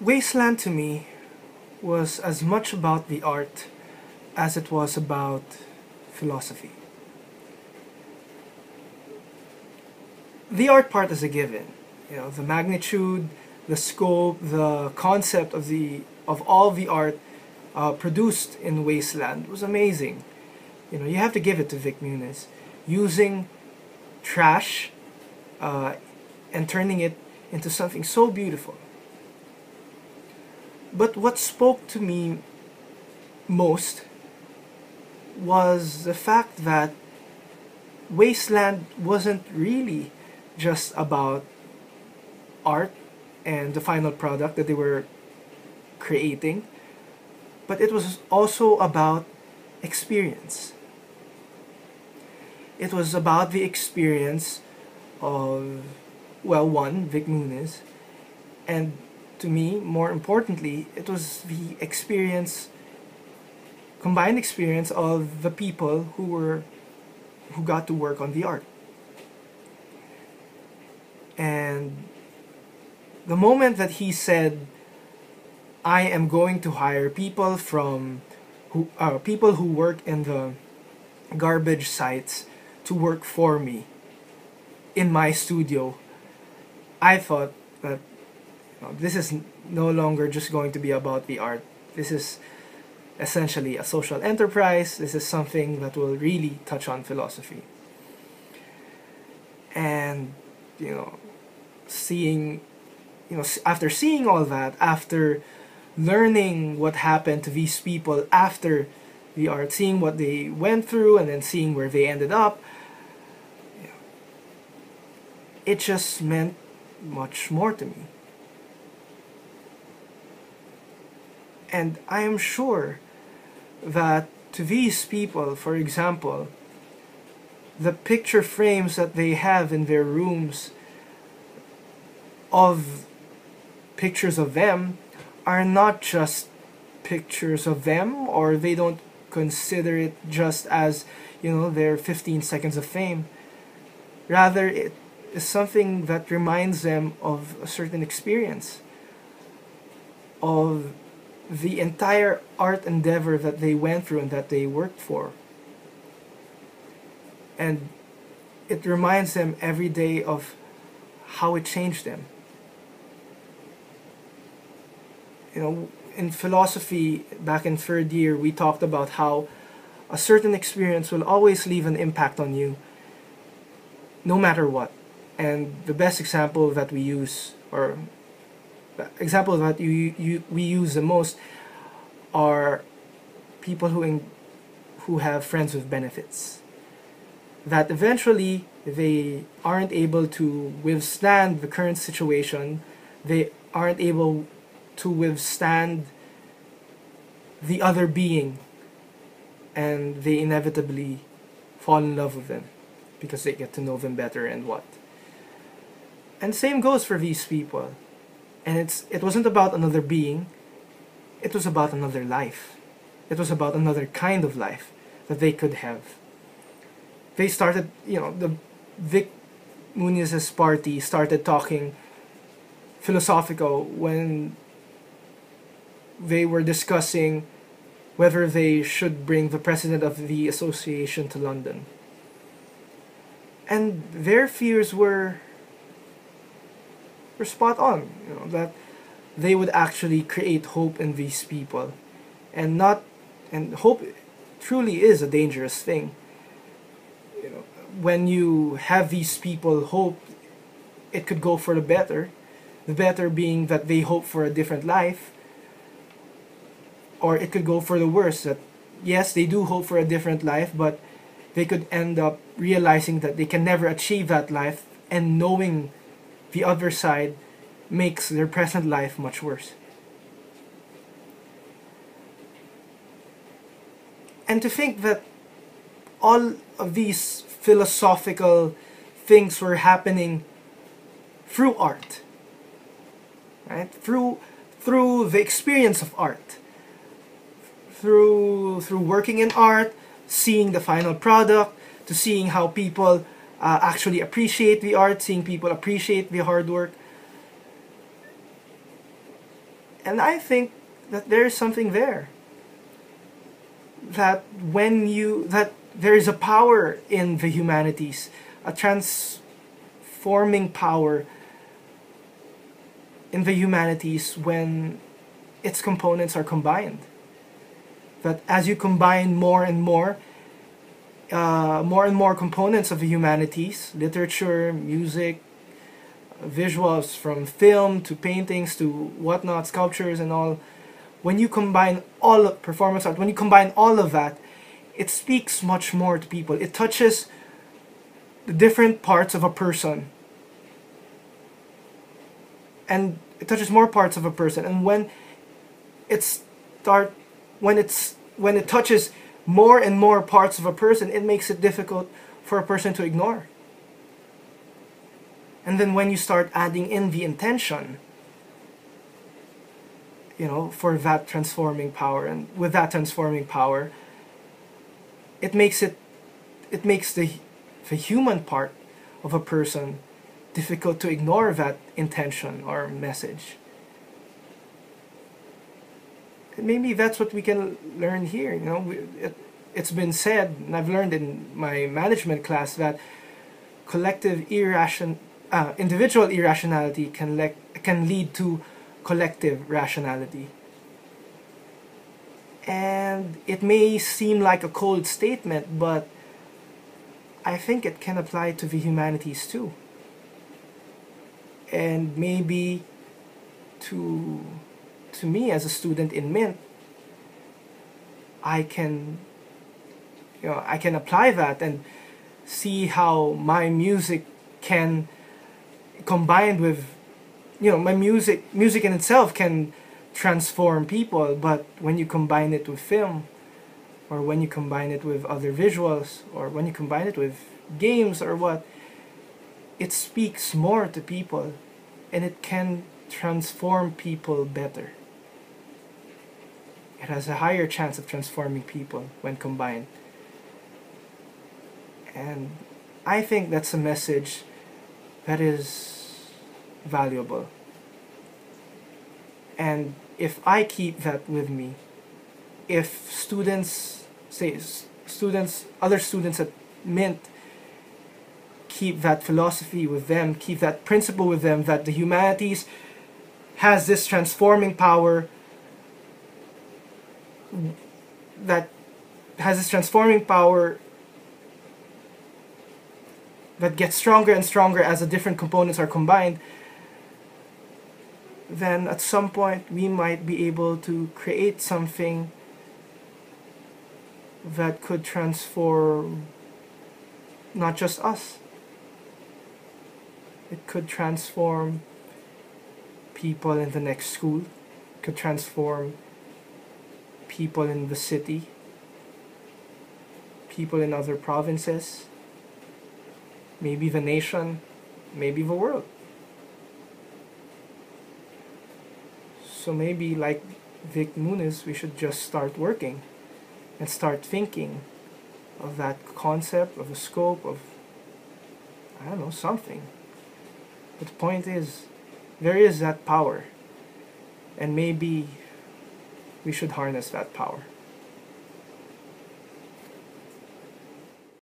Wasteland to me was as much about the art as it was about philosophy. The art part is a given. You know, the magnitude, the scope, the concept of all the art produced in Wasteland was amazing. You know, you have to give it to Vic Muniz. Using trash and turning it into something so beautiful. But what spoke to me most was the fact that Wasteland wasn't really just about art and the final product that they were creating, but it was also about experience. It was about the experience of, well, one, Vic Muniz, and to me, more importantly, it was the experience, combined experience of the people who got to work on the art. And the moment that he said, "I am going to hire people who work in the garbage sites to work for me in my studio," I thought that this is no longer just going to be about the art. This is essentially a social enterprise. This is something that will really touch on philosophy. And you know, after seeing all that, after learning what happened to these people after the art, seeing what they went through, and then seeing where they ended up, it just meant much more to me. And I am sure that to these people, for example, the picture frames that they have in their rooms of pictures of them are not just pictures of them, or they don't consider it just as, their 15 seconds of fame. Rather, it is something that reminds them of a certain experience, of the entire art endeavor that they went through and that they worked for. And it reminds them every day of how it changed them. In philosophy, back in third year, we talked about how a certain experience will always leave an impact on you, no matter what. And the best example that we use, or the example that we use the most, are people who have friends with benefits. That eventually they aren't able to withstand the current situation. They aren't able to withstand the other being, and they inevitably fall in love with them because they get to know them better and what. And same goes for these people. And it wasn't about another being, it was about another life. It was about another kind of life that they could have. They started, the Vic Muniz's party started talking philosophical when they were discussing whether they should bring the president of the association to London. And their fears were spot on, that they would actually create hope in these people, and hope truly is a dangerous thing. When you have these people hope, it could go for the better being that they hope for a different life, or it could go for the worse, that yes, they do hope for a different life, but they could end up realizing that they can never achieve that life, and knowing the other side makes their present life much worse. And to think that all of these philosophical things were happening through art, right? Through the experience of art, through working in art, seeing the final product, to seeing how people actually appreciate the art, seeing people appreciate the hard work. And I think that there is something there. That that there is a power in the humanities, a transforming power in the humanities when its components are combined. That as you combine more and more components of the humanities, literature, music, visuals, from film to paintings to whatnot, sculptures and all, when you combine all of performance art, when you combine all of that, it speaks much more to people. It touches the different parts of a person. And it touches more parts of a person. And when it touches more and more parts of a person, it makes it difficult for a person to ignore. And then when you start adding in the intention, for that transforming power, and with that transforming power, it makes the human part of a person difficult to ignore that intention or message. And maybe that's what we can learn here. It's been said, and I've learned in my management class, that individual irrationality can lead to collective rationality. And it may seem like a cold statement, but I think it can apply to the humanities too. And maybe to me as a student in Mint, I can apply that and see how my music can, combined with my music in itself can transform people, but when you combine it with film, or when you combine it with other visuals, or when you combine it with games or what, it speaks more to people, and it can transform people better. It has a higher chance of transforming people when combined. And I think that's a message that is valuable. And if I keep that with me, if other students at Mint keep that philosophy with them, keep that principle with them, that the humanities has this transforming power, that gets stronger and stronger as the different components are combined, then at some point we might be able to create something that could transform not just us. It could transform people in the next school. It could transform people in the city, people in other provinces, maybe the nation, maybe the world. So maybe, like Vic Muniz, we should just start working and start thinking of that concept, of the scope, of, I don't know, something. But the point is, there is that power, and maybe we should harness that power.